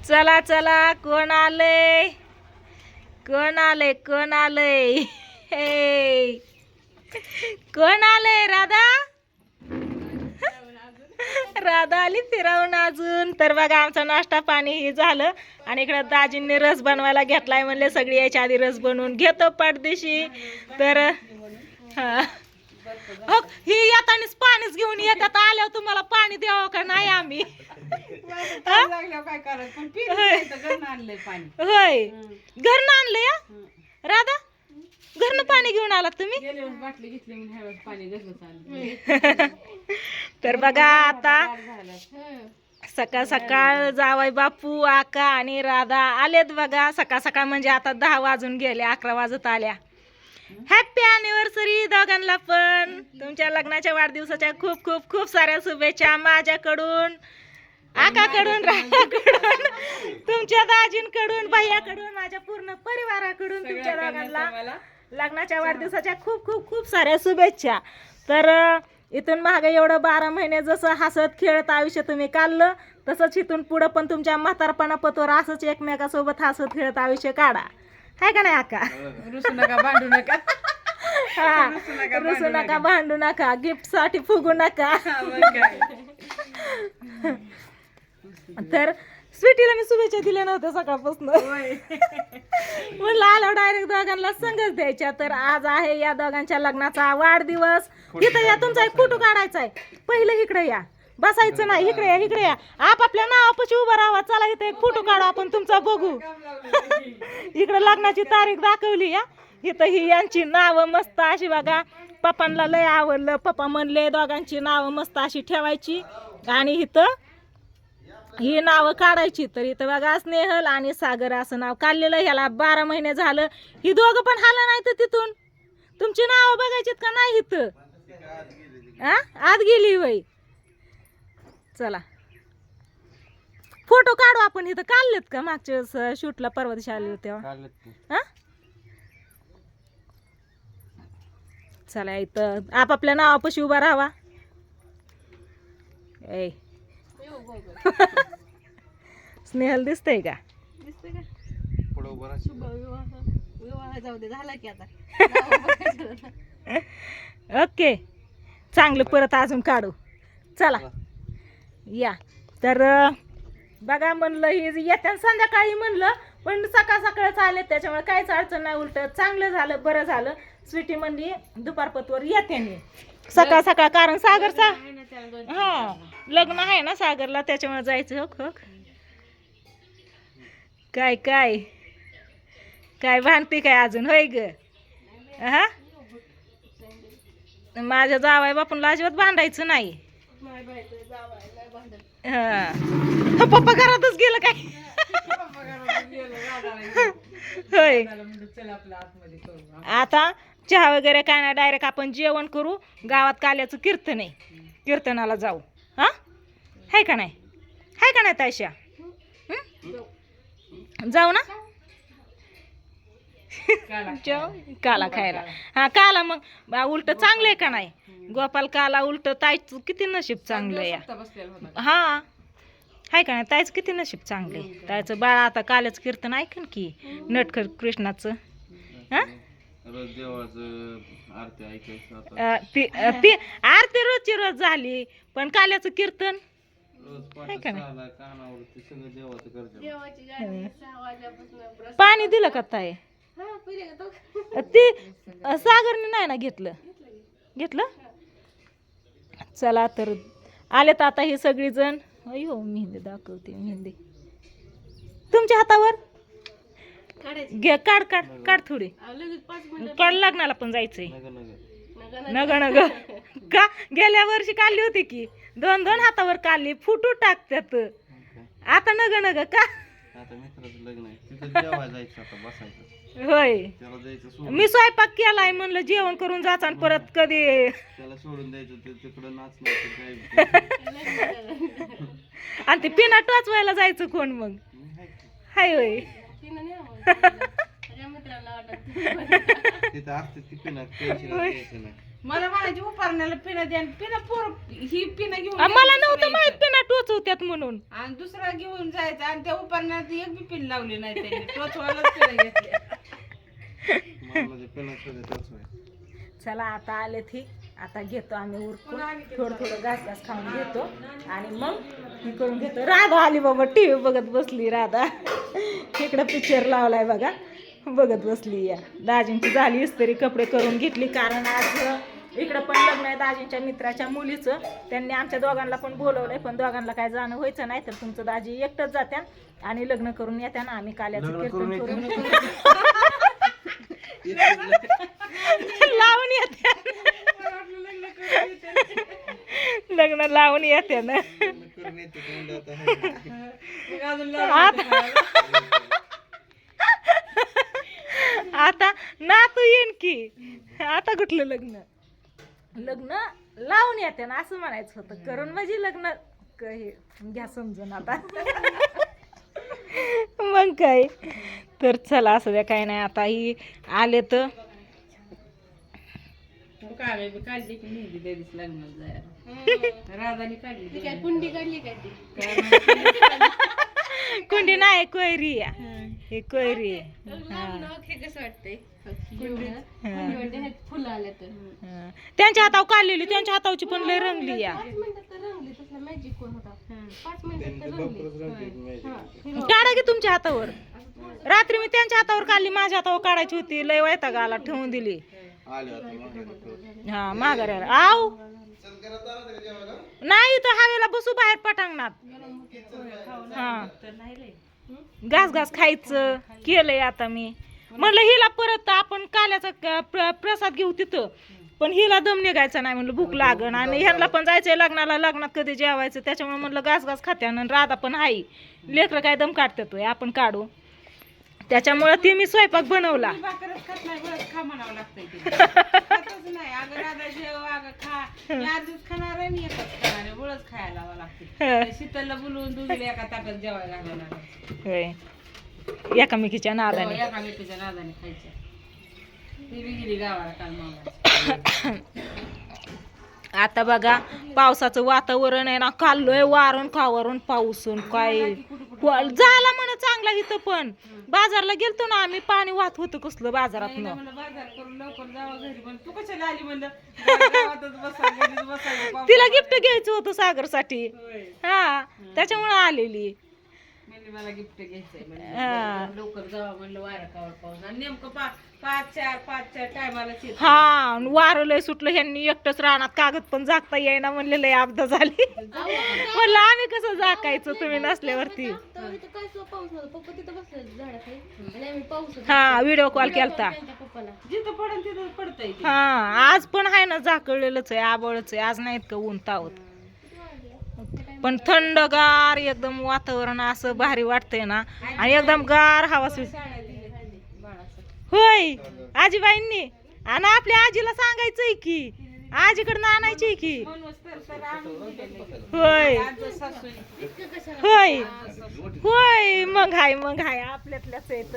चला चला, कोण आलंय कोण आलंय कोण आलंय हे कोण आलंय? राधा राधा आली फिरवून अजून. तर बघा आमचा नाश्ता पाणी हे झालं आणि इकडे दाजींनी रस बनवायला घेतलाय. म्हणले सगळी याच्या आधी रस बनवून घेतो पाठदिशी. तर हा ही येतानीच पाणीच घेऊन येतात. आल्यावर तुम्हाला पाणी द्यावं का नाही आम्ही? होय घरनं आणलंय राधा? घरनं पाणी घेऊन आलात तुम्ही? तर बघा आता सकाळ सकाळ जावाई बापू आका आणि राधा आलेत बघा. सकाळ सकाळ म्हणजे आता 10 वाजून गेले, 11 वाजत आल्या. हॅपी अॅनिव्हर्सरी दोघांना पण. तुमच्या लग्नाच्या वाढदिवसाच्या खूप खूप खूप साऱ्या शुभेच्छा माझ्याकडून, आकाकडून, राधाकडून, तुमच्या दाजींकडून, भैयाकडून, माझ्या पूर्ण परिवाराकडून तुमच्या दोघांना लग्नाच्या वाढदिवसाच्या खूप खूप खूप साऱ्या शुभेच्छा. तर इथून मागे एवढं 12 महिने जसं हसत खेळत आयुष्य तुम्ही काढलं, तसंच इथून पुढं पण तुमच्या म्हातारपणा पतवर असंच एकमेकासोबत हसत खेळत आयुष्य काढा. हाय का नाही आका? रुसू नका, भांडू नका. हा रुसू नका, भांडू नका, गिफ्ट साठी फुगू नका. तर स्वीटीला मी शुभेच्छा दिल्या नव्हत्या सकाळपासून. म्हणलं आल्यावर डायरेक्ट दोघांना संगच द्यायच्या. तर आज आहे या दोघांच्या लग्नाचा वाढदिवस. इथं या, तुमचा एक फोटो काढायचा आहे. पहिलं इकडे या, बसायचं नाही. इकडे या, इकडे या, आपापल्या नावापाशी उभं राहावा. चला इथं एक फोटो काढू आपण तुमचा, बघू. इकडे लग्नाची तारीख दाखवली या. इथं ही यांची नावं मस्त अशी बघा. पप्पांना लय आवडलं. पप्पा म्हणले दोघांची नावं मस्त अशी ठेवायची आणि इथं ही नावं काढायची. तर इथं बघा स्नेहल आणि सागर असं नाव काढलेलं. ह्याला 12 महिने झालं. ही दोघं पण हालं नाही तर तिथून. तुमची नावं बघायचीत का नाही इथं? हा आत गेली वय. चला फोटो काढू आपण. इथं काढलेत का मागच्या शूटला परवा दिवशी आले होते तेव्हा? हा चला इथं आपापल्या नावापाशी उभा राहावा. ए स्नेहल दिसतंय का? ओके चांगलं परत अजून काढू. चला या. तर बघा म्हणलं ही येत्या संध्याकाळी म्हणलं, पण सकाळ सकाळच आले त्याच्यामुळे काहीच अडचण नाही. उलट चांगलं झालं, बरं झालं. स्वीटी म्हणली दुपारपतवर येते मी सकाळ सकाळ, कारण सागरचा हा लग्न आहे ना सागरला, त्याच्यामुळे जायचं. हो हो काय काय काय भांडते काय अजून? होय ग हा माझ्या जावाय बापूनला अजिबात भांडायचं नाही. हा पप्पा घरातच गेलं काय? होय आता चहा वगैरे काय नाही, डायरेक्ट आपण जेवण करू. गावात काल्याचं कीर्तन आहे, कीर्तनाला जाऊ. हा हाय का नाही? हाय का नाही तायशा? जाऊ ना काला खायला. हा काला मग उलट चांगलं आहे का नाही? गोपाल काला उलट ताईच किती नशीब चांगलं या. हा हाय का नाही? ताईच किती नशीब चांगले. ताईचं बाळ आता काल्याच कीर्तन ऐकन की नटखट कृष्णाचं. हा ती आरती रोजची रोज झाली, पण काल्याचं कीर्तन हाय का नाही? पाणी दिलं का ताई? ती सागरने नाही ना घेतलं. घेतलं. चला तर आलेत आता ही सगळी जण. अयो मेहंदी दाखवते, मेहंदी तुमच्या हातावर घे. काढ काढ काढ थोडी काढ. लग्नाला पण जायचंय. नग नग का गेल्या वर्षी काढली होती की 2-2 हातावर काढली. फुटू टाकत्यात आता. नग नग का? होय मी स्वयंपाक केलाय म्हणलं जेवण करून जायचं आणि परत कधी सोडून द्यायचं आणि ते पिना टोचवायला जायचं कोण मग? हाय होय मला म्हणायची उपारण्याला पिना द्या आणि पिना ही पिना घेऊन मला यायचं नव्हतं माहित दुसऱ्या पिना टोचवत्यात म्हणून. आणि दुसरा घेऊन जायचा आणि त्या उपारण्यात एक बी पिन लावली नाही त्यांनी टोचवायलाच पिना घेतल्या. चला आता आले ती, आता घेतो आम्ही उरकून थोडं थोडं घास घास खाऊन घेतो आणि मग हे करून घेतो. राधा आली बाबा, टीव्ही बघत बसली राधा. इकडं पिक्चर लावलाय बघा, बघत बसली. या दाजींची झाली इस्त्री, कपडे करून घेतली, कारण आज इकडं पण लग्न आहे दाजींच्या मित्राच्या मुलीचं. त्यांनी आमच्या दोघांना पण बोलवलंय, पण दोघांना काय जाणं व्हायचं नाही, तर तुमचं दाजी एकटंच जात्या आणि लग्न करून येत्या ना. आम्ही काल्याचं कीर्तन करून लावून येत्या, लग्न लावून येते ना. आता नातू येईन की, आता कुठलं लग्न, लग्न लावून येते ना असं म्हणायचं होतं. करून म्हणजे लग्न घ्या समजून आता. मग काय तर चला असं द्या, काय नाही. आता ही आले तर काढली की मेहंदी त्या दिवशी लग्नात जायला राधाने काढली. काय कुंडी काढली काय ती? कुंडी नाही, कोयरी आहे. हे कोयरी आहे. कसं वाटतंय फुलं आले तर त्यांच्या हातावर काढलेली, त्यांच्या हातावची पण लय रंगली या. 5 मिनिटात तर रंगली, तसला मॅजिक कोण होता. 5 मिनिटात तर रंगली. काढा की तुमच्या हातावर. रात्री मी त्यांच्या हातावर काढली, माझ्या हातावर काढायची होती, लय वैताग आला, ठेवून दिली. हा माघाऱ्याला आव नाही तर हवेला बसू बाहेर पटांगणात. हा घास घास खायचं केलंय आता मी. म्हणलं हिला परत आपण काल्याचा प्रसाद घेऊ तिथं, पण हिला दम निघायचा नाही. म्हणलं भूक लागन आणि ह्यांना पण जायचंय लग्नाला, लग्नात कधी जेवायचं, त्याच्यामुळे म्हणलं घास घास खात्यान. राधा पण हाई, लेकरं काय दम काढतात आपण काढू, त्याच्यामुळे ते मी स्वयंपाक बनवला. भाकरच खात नाही, बरंच खा म्हणावं लागतंय ते. खातच नाही. अगं राधा जेव, अगं खा. मी आधीच खाणार आहे, मी एकच खाणार आहे, बळच खायला लावावं लागते. शीतलला बोलवून दोघीला एका ताटात जेवायला घालणार. होय, एकामेकीच्या नादाने. एकामेकीच्या नादाने खायच्या. ती बी गेली गावाला काल मामा. आता बघा पावसाचं वातावरण आहे ना, काल लय वारण खावरून पाऊसून काय झाला म्हण चांगला. इथं पण बाजारला गेलतो ना आम्ही, पाणी वाहत होतं कसलं बाजारात. बाजार करून लवकर जावा घरी, पण तू कशाला आली म्हणलं? गावातच बसायला तिला गिफ्ट घ्यायचं होतं सागरसाठी, हा त्याच्यामुळे आलेली. मला गिफ्ट घ्यायचंय म्हणलं, लवकर जावा म्हणलं, वारा कावड पाऊस. आणि नेमकं 5-4 टायमाला हा वारं लय सुटलं. ह्यांनी एकटंच रानात, कागद पण झाकता येईना, म्हणले लय अपघात झाली. म्हणलं आम्ही कसं झाकायचं तुम्ही नसल्यावरती. हा व्हिडिओ कॉल केलता. जिथं पडन तिथं पडतंय. हा आज पण आहे ना, झाकळलेलंच आहे, आबळच आहे. आज नाहीत का ऊन तावत, पण थंडगार एकदम वातावरण असं भारी वाटतंय ना. आणि एकदम गार हवा सुट. होय आजीबाईंनी, आणि आपल्या आजीला सांगायचंय की आजीकडनं आणायची की. होय होय होय, मग हाय आपल्यातल्याच येत.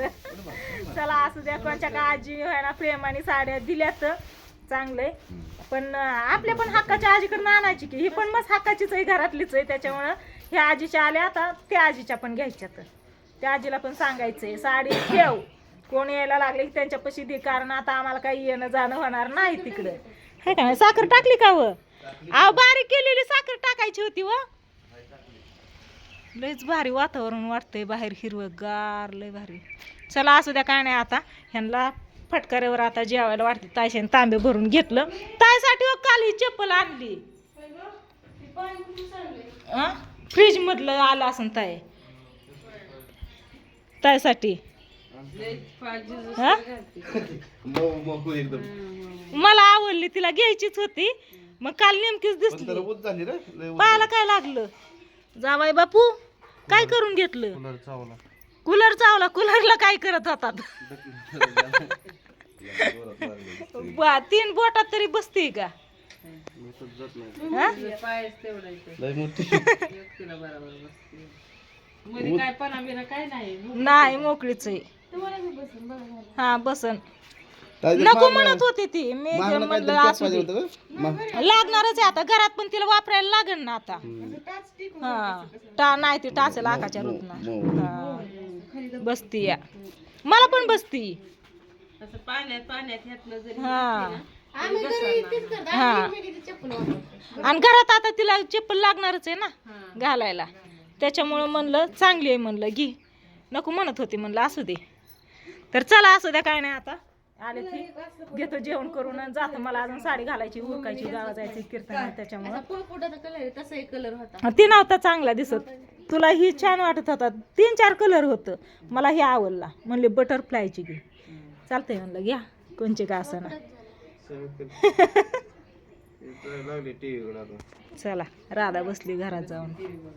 चला असू द्या, कोणच्या का आजी व्हायला प्रेमाने साड्या दिल्यात चांगलंय, पण आपल्या पण हक्काच्या आजीकडनं आणायची की. ही पण मस्त हक्काचीच आहे, घरातलीच आहे, त्याच्यामुळं ह्या आजीच्या आल्या आता त्या आजीच्या पण घ्यायच्यात. त्या आजीला पण सांगायचंय साडी ठेव, कोण यायला लागले की त्यांच्यापाशी दे, कारण आता आम्हाला काही येणं जाणं होणार नाही तिकडं. हे काय साखर टाकली का व? आव बारीक केलेली साखर टाकायची होती व. लयच भारी वातावरण वाटतंय बाहेर, हिरवगार लय भारी. चला असू द्या, काय नाही. आता ह्यांना फटकाऱ्यावर आता जेवायला वाटते. तायशाने तांबे भरून घेतलं. तायसाठी काल ही चप्पल आणली, फ्रीज मधलं आलं असं ताय तायसाठी. मला आवडली, तिला घ्यायचीच होती, मग काल नेमकीच दिसली. पायाला काय लागलं जावाय बापू? काय करून घेतलं? कूलर चावला. कूलरला काय करत होतात? 3 बोटात तरी बसते का? नाही मोकळीच आहे. हा बसन. नको म्हणत होती ती मी म्हणलं असू दे. लागणारच आहे आता घरात पण तिला वापरायला लागेल ना आता हा नाही ती टाचेल आकाच्या रूपना बसती या मला पण बसती असं पाण्यात ह्यातलं जरी हा आम्ही घरी तेच करतो. हा. आम्ही नेहमी तिची चप्पल वापरतो. आणि घरात आता तिला चप्पल लागणारच आहे ना घालायला त्याच्यामुळं म्हणलं चांगली आहे म्हणलं घे नको म्हणत होती म्हणलं असू दे तर चला असू द्या काय नाही आता आले की घेतो जेवण करून आणि जातो मला अजून साडी घालायची उरकायची गावा जायची कीर्तन आहे त्याच्यामुळं पोळपोटाचा कलर आहे तसा एक कलर होता. ती नव्हता चांगला दिसत तुला ही छान वाटत होता 3-4 कलर होतं मला हे आवडला म्हणले बटरफ्लायची घे चालतंय म्हणलं घ्या कोणची का असं ना चला राधा बसली घरात जाऊन